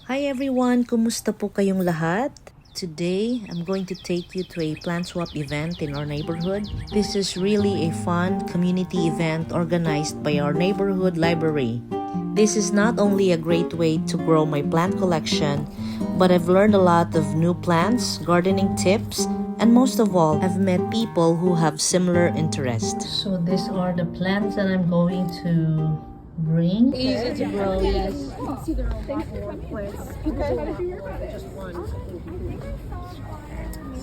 Hi everyone! Kumusta po kayong lahat? Today, I'm going to take you to a plant swap event in our neighborhood. This is really a fun community event organized by our neighborhood library. This is not only a great way to grow my plant collection, but I've learned a lot of new plants, gardening tips, and most of all, I've met people who have similar interests. So these are the plants that I'm going to bring. Easy to grow, yes.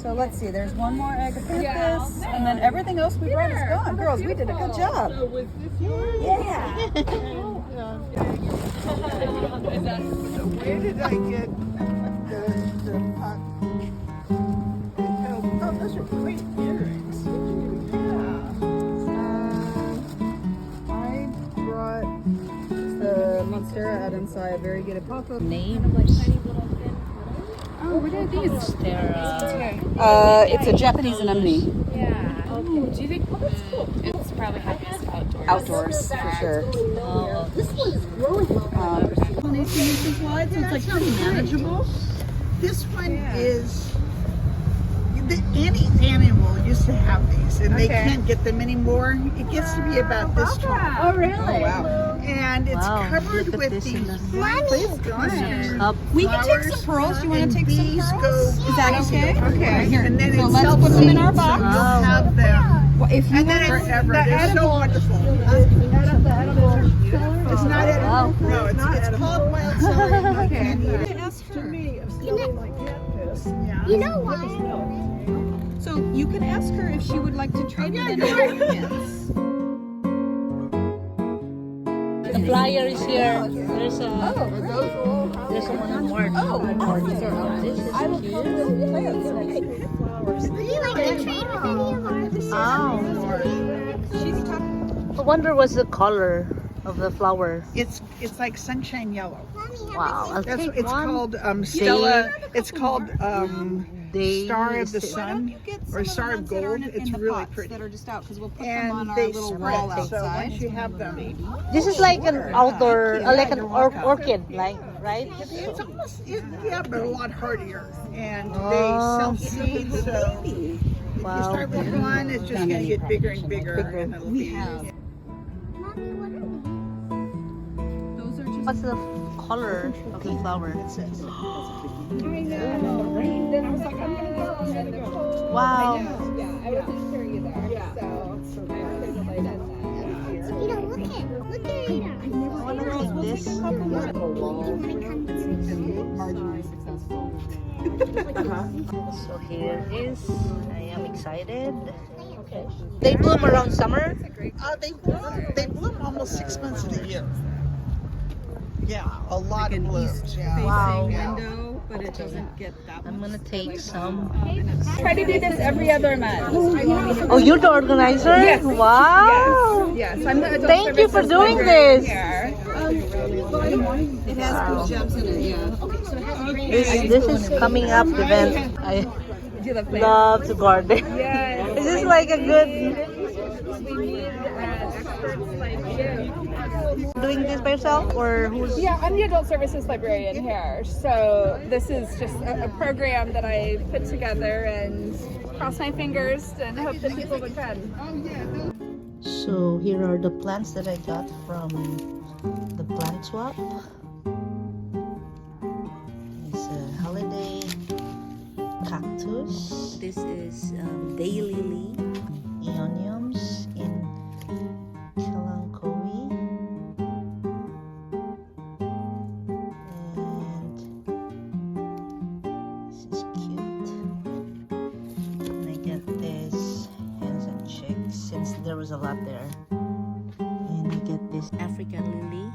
So let's see, there's one more agapanthus, and then everything else we brought is gone. Girls, we did a good job. Yeah. Where did I get the pot? Oh, those are great earrings. I brought the Monstera adamsi, a very good apopha. Name? Oh, what are these? It's a Japanese anemone. Yeah. Oh, do you think it's probably happiest outdoors? Outdoors, for sure. This one is growing well. Wide, so it's like pretty manageable. This one is. Any animal used to have these, and they can't get them anymore. It gets to be about this tall. Oh, really? Oh, wow. And it's covered with these We can take some pearls. Do you want to take some pearls? Is that okay? Okay. Here, And then so it's let's put them in our box. You'll have them. Well, if you And then it's forever. They're so wonderful. It's not edible. No, it's called wild celery. I can't eat it. To me, of smelling like cat piss. Yeah. You know why? So you can ask her if she would like to trade me in plants. The flyer is here. There's one more. This is cute. Would you like to trade with any of ours? I wonder what's the color of the flower. It's like sunshine yellow. Wow, I'll That's take it's one. called Stella. It's called Star of the Day- Sun or Star of Gold. It's really pretty. That are just out because we'll put them on And our they little wall spread. So outside. once you have them, This is like an outdoor, like an orchid, like, right? it's almost yeah, but a lot hardier. And they self-seed. So if you start with one, it's just going to get bigger and bigger. And it'll be. What's the color of the flower? Wow. You know, look at it. I want to take this. So here it is. I am excited. They bloom around summer. They bloom almost 6 months of the year. Yeah, a lot of blooms. Yeah. Wow. Window, but it doesn't get that I'm gonna take some. Try to do this every other month. Oh, you're the organizer? Yes. Wow. Yes, I'm the adult Thank you for services doing librarian this. here. It has good gems in it, yeah. This is coming up event. I Do the plant. love to garden. Yes. Is this like a good We need experts like you. doing this by yourself or who's? Yeah, I'm the adult services librarian here. So this is just a program that I put together and cross my fingers and hope that people would come. So here are the plants that I got from the plant swap. It's a holiday cactus. This is daylily aeoniums in Kalankoe. And this is cute. And I get this hens and chicks since there was a lot there. And I get this African lily.